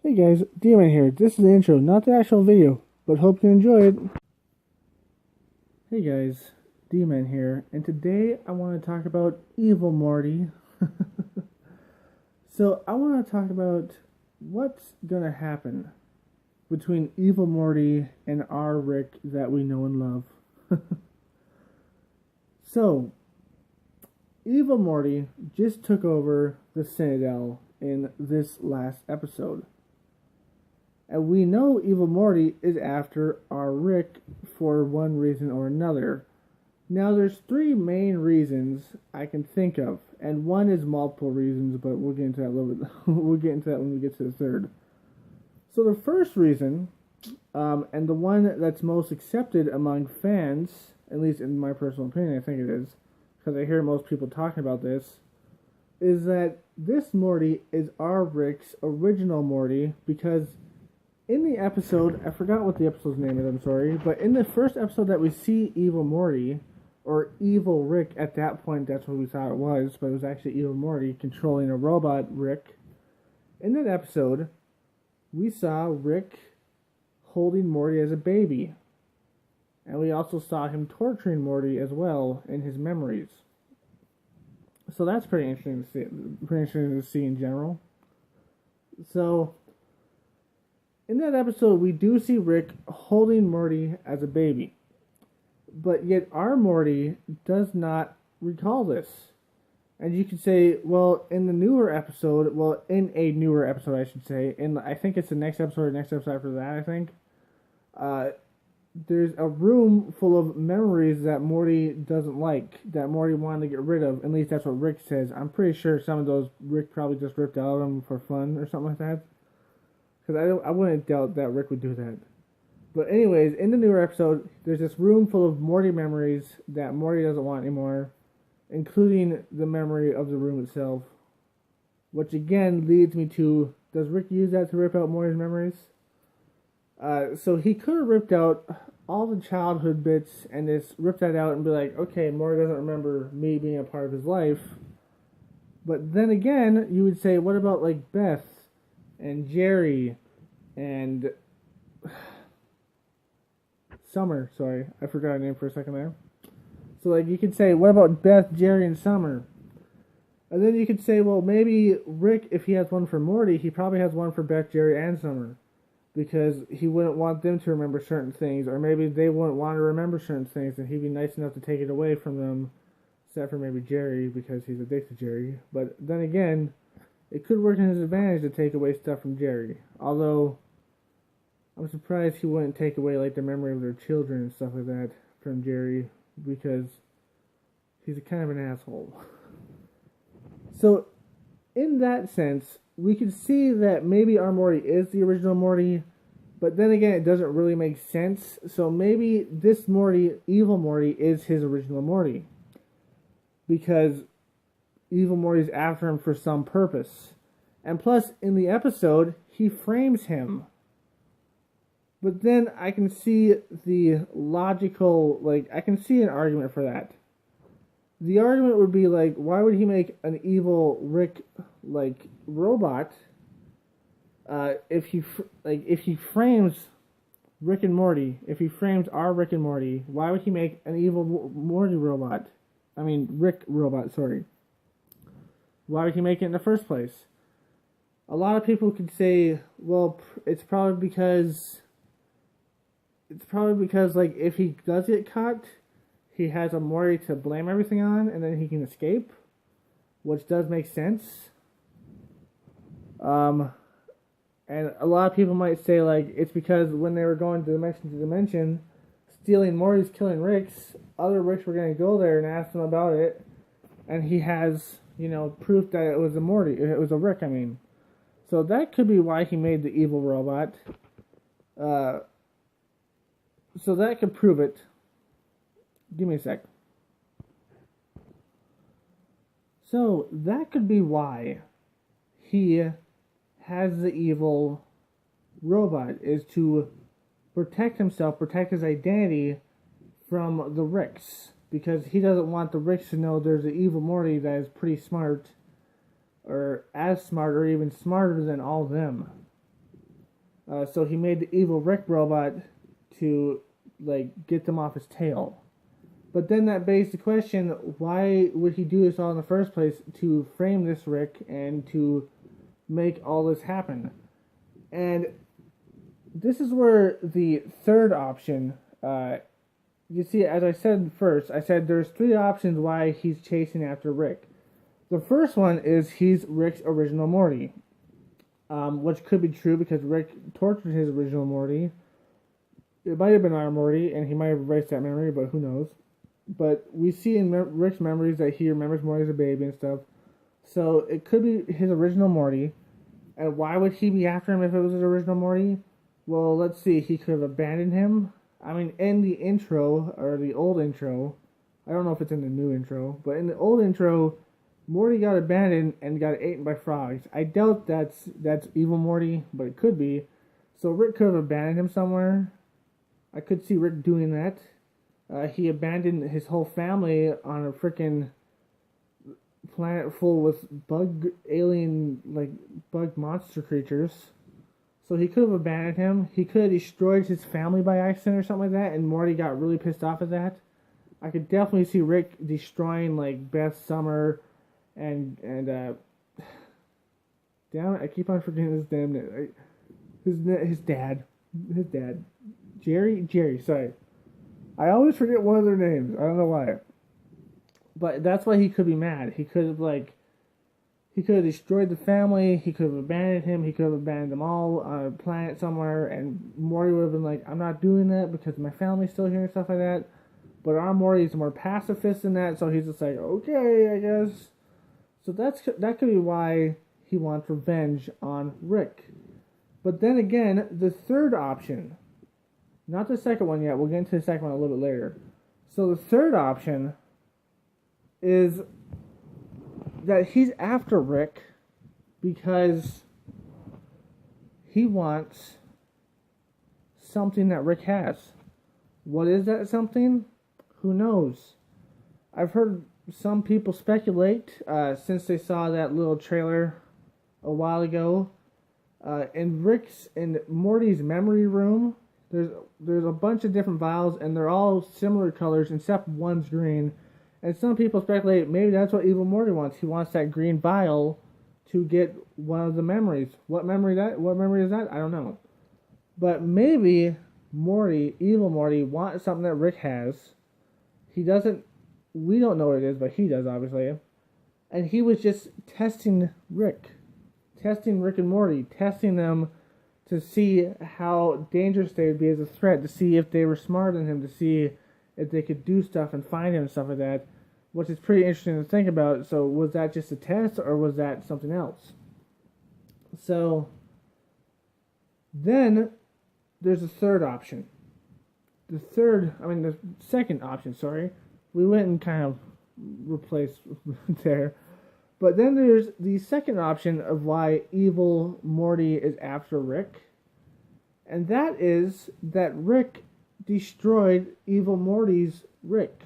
Hey guys, Demon here. This is the intro, not the actual video, but hope you enjoy it. Hey guys, Demon here, and today I want to talk about Evil Morty. So I want to talk about what's gonna happen between Evil Morty and our Rick that we know and love. So, Evil Morty just took over the Citadel in this last episode. And we know Evil Morty is after our Rick for one reason or another. Now, there's three main reasons I can think of, and one is multiple reasons, but we'll get into that a little bit. We'll get into that when we get to the third. So the first reason, and the one that's most accepted among fans, at least in my personal opinion, I think it is, because I hear most people talking about this, is that this Morty is our Rick's original Morty, because in the episode, I forgot what the episode's name is, I'm sorry, but in the first episode that we see Evil Morty, or Evil Rick, at that point that's what we thought it was, but it was actually Evil Morty controlling a robot Rick. In that episode, we saw Rick holding Morty as a baby. And we also saw him torturing Morty as well in his memories. So that's pretty interesting to see in general. So in that episode, we do see Rick holding Morty as a baby. But yet our Morty does not recall this. And you could say, well, in a newer episode, I should say, I think it's the next episode or next episode after that, I think, there's a room full of memories that Morty doesn't like, that Morty wanted to get rid of. At least that's what Rick says. I'm pretty sure some of those Rick probably just ripped out of him for fun or something like that. Because I wouldn't doubt that Rick would do that. But anyways, in the newer episode, there's this room full of Morty memories that Morty doesn't want anymore, including the memory of the room itself. Which again leads me to, does Rick use that to rip out Morty's memories? So he could have ripped out all the childhood bits and just ripped that out and be like, okay, Morty doesn't remember me being a part of his life. But then again, you would say, what about like Beth and Jerry and Summer? Sorry, I forgot her name for a second there. So like you could say, what about Beth, Jerry, and Summer? And then you could say, well, maybe Rick, if he has one for Morty, he probably has one for Beth, Jerry, and Summer. Because he wouldn't want them to remember certain things, or maybe they wouldn't want to remember certain things, and he'd be nice enough to take it away from them, except for maybe Jerry, because he's addicted to Jerry. But then again, it could work in his advantage to take away stuff from Jerry. Although, I'm surprised he wouldn't take away like the memory of their children and stuff like that from Jerry, because he's a kind of an asshole. So, in that sense, we could see that maybe our Morty is the original Morty, but then again, it doesn't really make sense. So maybe this Morty, Evil Morty, is his original Morty. Because Evil Morty's after him for some purpose. And plus, in the episode, he frames him. But then I can see the logical, I can see an argument for that. The argument would be why would he make an evil Rick robot? If he frames Rick and Morty, if he frames our Rick and Morty, why would he make an evil Morty robot? I mean Rick robot. Sorry. Why would he make it in the first place? A lot of people could say, well, it's probably because if he does get caught, he has a Morty to blame everything on, and then he can escape, which does make sense. And a lot of people might say, it's because when they were going dimension to dimension, stealing Morty's killing Rick's, other Ricks were going to go there and ask him about it, and he has, proof that it was a Rick, I mean. So that could be why he made the evil robot. So that could prove it. Give me a sec. So, that could be why he has the evil robot, is to protect himself, protect his identity from the Ricks. Because he doesn't want the Ricks to know there's an evil Morty that is pretty smart, or as smart, or even smarter than all of them. So he made the evil Rick robot to like get them off his tail. But then that begs the question, why would he do this all in the first place to frame this Rick and to make all this happen? And this is where the third option, you see, as I said first, I said there's three options why he's chasing after Rick. The first one is he's Rick's original Morty, which could be true because Rick tortured his original Morty. It might have been our Morty, and he might have erased that memory, but who knows. But we see in Rick's memories that he remembers Morty as a baby and stuff. So it could be his original Morty. And why would he be after him if it was his original Morty? Well, let's see. He could have abandoned him. I mean, in the intro, or the old intro, I don't know if it's in the new intro, but in the old intro, Morty got abandoned and got eaten by frogs. I doubt that's evil Morty, but it could be. So Rick could have abandoned him somewhere. I could see Rick doing that. He abandoned his whole family on a freaking planet full with bug monster creatures. So he could have abandoned him. He could have destroyed his family by accident or something like that, and Morty got really pissed off at that. I could definitely see Rick destroying like Beth, Summer, and damn it, I keep on forgetting his damn name. His dad, Jerry. Sorry. I always forget one of their names. I don't know why. But that's why he could be mad. He could have destroyed the family. He could have abandoned him. He could have abandoned them all on a planet somewhere. And Morty would have been like, I'm not doing that because my family's still here and stuff like that. But our Morty is more pacifist than that. So he's just like, okay, I guess. So that could be why he wants revenge on Rick. But then again, the third option, not the second one yet, we'll get into the second one a little bit later. So the third option is that he's after Rick because he wants something that Rick has. What is that something? Who knows? I've heard some people speculate, since they saw that little trailer a while ago, in Morty's memory room, there's a bunch of different vials, and they're all similar colors, except one's green. And some people speculate maybe that's what evil Morty wants. He wants that green vial to get one of the memories. What memory is that? I don't know. But maybe evil Morty, wants something that Rick has. We don't know what it is, but he does, obviously. And he was just testing Rick and Morty, testing them to see how dangerous they would be as a threat, to see if they were smarter than him, to see if they could do stuff and find him and stuff like that, which is pretty interesting to think about. So was that just a test, or was that something else? So then there's a third option. The second option, sorry. We went and kind of replaced there. But then there's the second option of why evil Morty is after Rick. And that is that Rick destroyed evil Morty's Rick.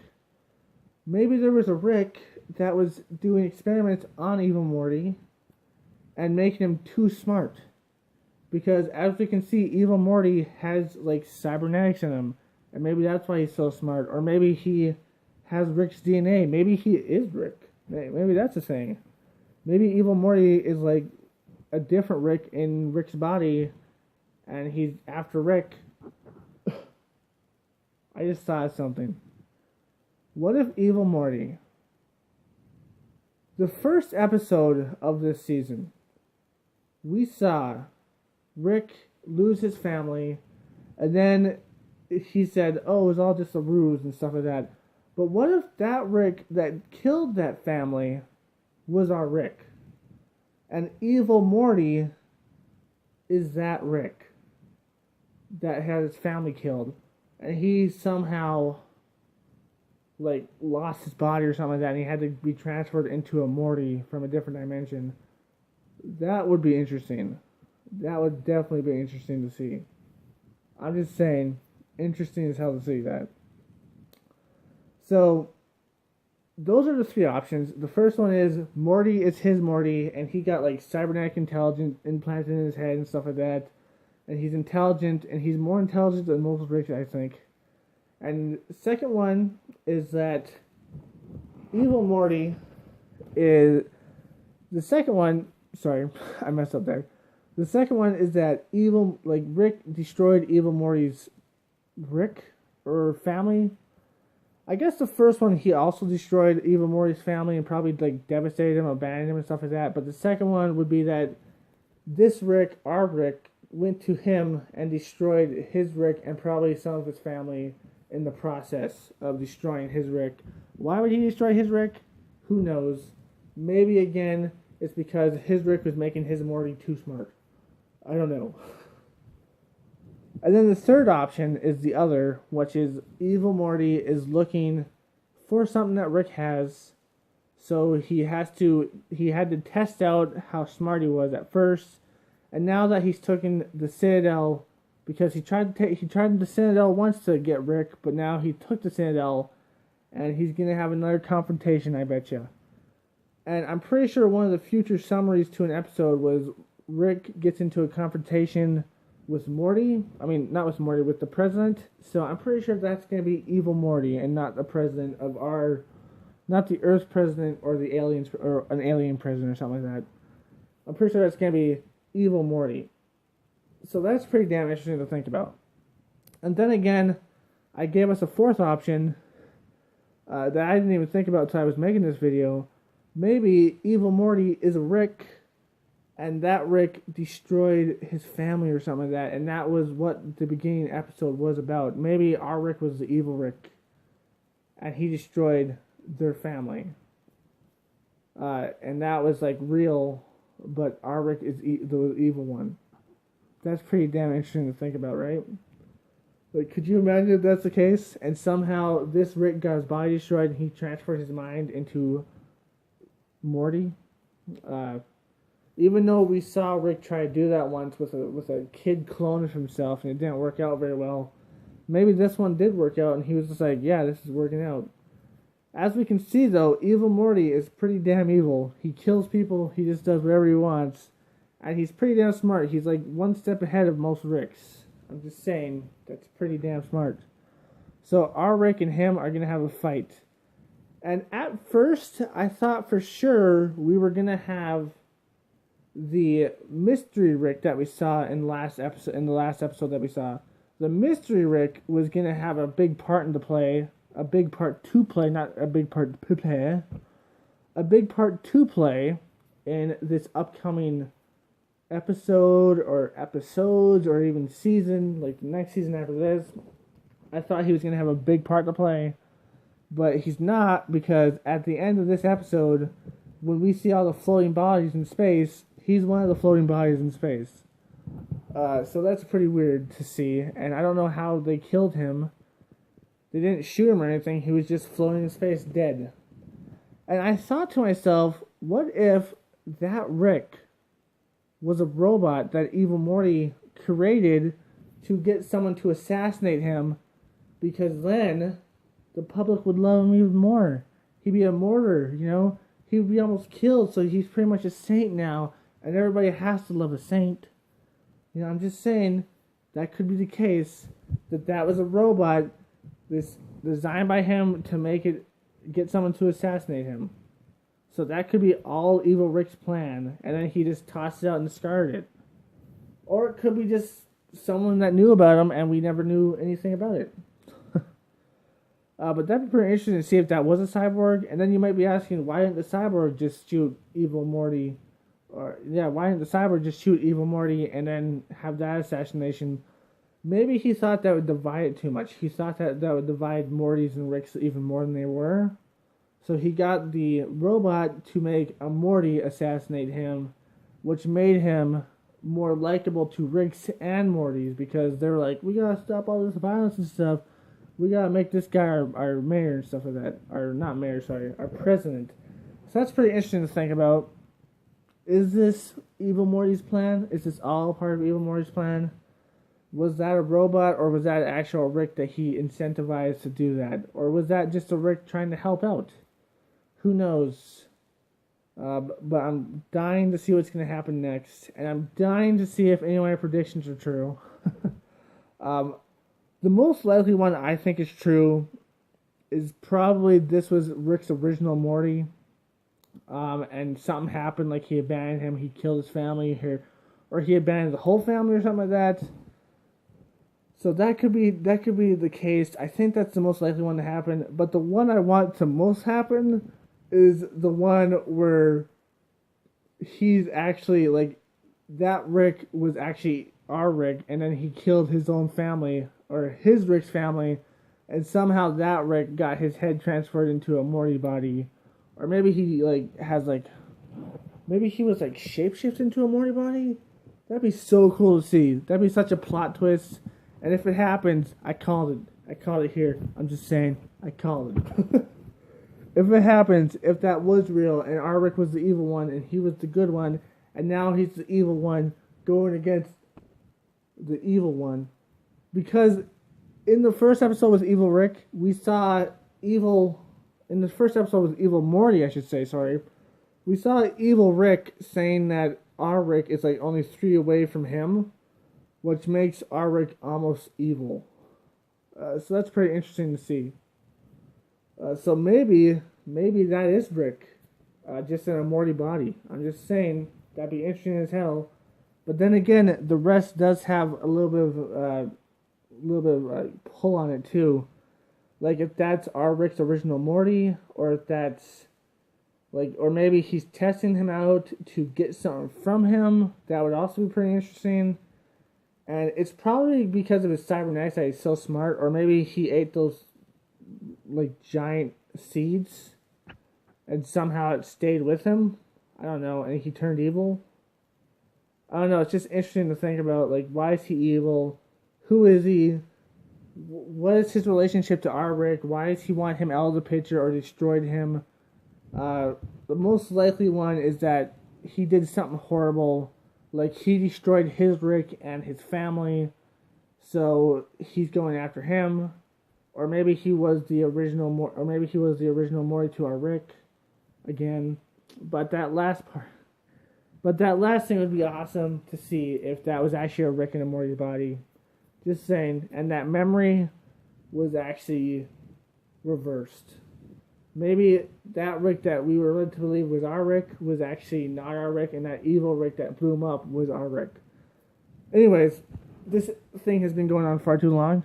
Maybe there was a Rick that was doing experiments on evil Morty and making him too smart. Because as we can see, evil Morty has like cybernetics in him. And maybe that's why he's so smart. Or maybe he has Rick's DNA. Maybe he is Rick. Maybe that's the thing. Maybe evil Morty is like a different Rick in Rick's body, and he's after Rick. I just thought of something. What if evil Morty, the first episode of this season, we saw Rick lose his family, and then he said, oh, it was all just a ruse and stuff like that. But what if that Rick that killed that family was our Rick? And evil Morty is that Rick that had his family killed. And he somehow like lost his body or something like that, and he had to be transferred into a Morty from a different dimension. That would be interesting. That would definitely be interesting to see. I'm just saying, interesting as hell to see that. So, those are the three options. The first one is Morty is his Morty, and he got like cybernetic intelligence implanted in his head and stuff like that. and he's intelligent, and he's more intelligent than most Ricks, I think. And the second one is that evil Morty is... The second one... Sorry, I messed up there. The second one is that Rick destroyed evil Morty's family. I guess the first one, he also destroyed evil Morty's family and probably devastated him, abandoned him and stuff like that. But the second one would be that this Rick, our Rick, went to him and destroyed his Rick and probably some of his family in the process of destroying his Rick. Why would he destroy his Rick? Who knows? Maybe again, it's because his Rick was making his Morty too smart. I don't know. And then the third option is the other, which is evil Morty is looking for something that Rick has. So he had to test out how smart he was at first. And now that he's taken the Citadel, because he tried the Citadel once to get Rick, but now he took the Citadel, and he's going to have another confrontation, I betcha. And I'm pretty sure one of the future summaries to an episode was Rick gets into a confrontation with Morty. I mean, not with Morty, with the president. So I'm pretty sure that's going to be evil Morty and not the president of not the Earth president or the aliens, or an alien president or something like that. I'm pretty sure that's going to be evil Morty. So that's pretty damn interesting to think about. And then again, I gave us a fourth option that I didn't even think about until I was making this video. Maybe evil Morty is a Rick, and that Rick destroyed his family or something like that, and that was what the beginning episode was about. Maybe our Rick was the evil Rick, and he destroyed their family. And that was real, but our Rick is the evil one. That's pretty damn interesting to think about, right? Could you imagine if that's the case, and somehow this Rick got his body destroyed, and he transferred his mind into Morty? Even though we saw Rick try to do that once with a kid clone of himself, and it didn't work out very well, maybe this one did work out, and he was just like, yeah, this is working out. As we can see, though, evil Morty is pretty damn evil. He kills people, he just does whatever he wants, and he's pretty damn smart. He's one step ahead of most Ricks. I'm just saying, that's pretty damn smart. So our Rick and him are going to have a fight. And at first, I thought for sure we were going to have the mystery Rick that we saw in the last episode that we saw. The mystery Rick was going to have a big part to play, a big part to play in this upcoming episode or episodes or even season, the next season after this. I thought he was going to have a big part to play, but he's not, because at the end of this episode, when we see all the floating bodies in space, he's one of the floating bodies in space. So that's pretty weird to see, and I don't know how they killed him. They didn't shoot him or anything, he was just floating in space dead. And I thought to myself, what if that Rick was a robot that evil Morty created to get someone to assassinate him, because then the public would love him even more. He'd be a martyr, He would be almost killed, so he's pretty much a saint now, and everybody has to love a saint. I'm just saying, that could be the case, that was a robot designed by him to get someone to assassinate him. So that could be all evil Rick's plan, and then he just tossed it out and discarded it. Or it could be just someone that knew about him, and we never knew anything about it. But that'd be pretty interesting to see if that was a cyborg. And then you might be asking, why didn't the cyborg just shoot evil Morty? Why didn't the cyborg just shoot evil Morty and then have that assassination? Maybe he thought that would divide it too much. He thought that would divide Morty's and Rick's even more than they were. So he got the robot to make a Morty assassinate him, which made him more likable to Rick's and Morty's, because they're like, we gotta stop all this violence and stuff. We gotta make this guy our mayor and stuff like that. Or not mayor, sorry, our president. So that's pretty interesting to think about. Is this evil Morty's plan? Is this all part of evil Morty's plan? Was that a robot, or was that an actual Rick that he incentivized to do that? Or was that just a Rick trying to help out? Who knows? But I'm dying to see what's going to happen next, and I'm dying to see if any of my predictions are true. The most likely one I think is true is probably this was Rick's original Morty, and something happened, like he abandoned him, he killed his family here, or he abandoned the whole family or something like that. So that could be the case. I think that's the most likely one to happen. But the one I want to most happen is the one where he's actually like that Rick was actually our Rick, and then he killed his own family or his Rick's family, and somehow that Rick got his head transferred into a Morty body, or maybe he maybe he was like shapeshifted into a Morty body. That'd be so cool to see. That'd be such a plot twist. And if it happens, I called it. I called it here. I'm just saying, I called it. If it happens, if that was real, and our Rick was the evil one, and he was the good one, and now he's the evil one going against the evil one. Because in the first episode with Evil Rick, we saw evil... In the first episode with Evil Morty, I should say, sorry. We saw Evil Rick saying that our Rick is like only 3 away from him, which makes our Rick almost evil. So that's pretty interesting to see. So maybe that is Rick, just in a Morty body. I'm just saying, that'd be interesting as hell. But then again, the rest does have a little bit of pull on it too. Like if that's our Rick's original Morty, or if that's like, or maybe he's testing him out to get something from him. That would also be pretty interesting. And it's probably because of his cybernetics that he's so smart, or maybe he ate those like giant seeds and somehow it stayed with him. I don't know, and he turned evil. I don't know, it's just interesting to think about, like, why is he evil? Who is he? What is his relationship to our Rick? Why does he want him out of the picture or destroyed him? The most likely one is that he did something horrible, like he destroyed his Rick and his family, so he's going after him. Or maybe he was the original Morty to our Rick again. But that last thing would be awesome to see if that was actually a Rick in a Morty body. Just saying. And that memory was actually reversed. Maybe that Rick that we were led to believe was our Rick was actually not our Rick, and that evil Rick that blew him up was our Rick. Anyways, this thing has been going on far too long.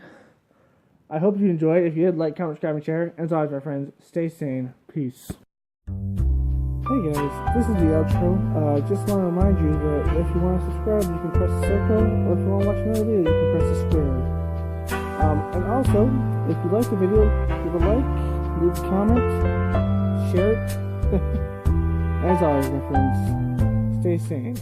I hope you enjoyed. If you did, like, comment, subscribe, and share. And as always, my friends, stay sane. Peace. Hey guys, this is the outro. Just want to remind you that if you want to subscribe, you can press the circle, or if you want to watch another video, you can press the square. And also, if you like the video, give a like, leave a comment, share it. As always, my friends, stay sane.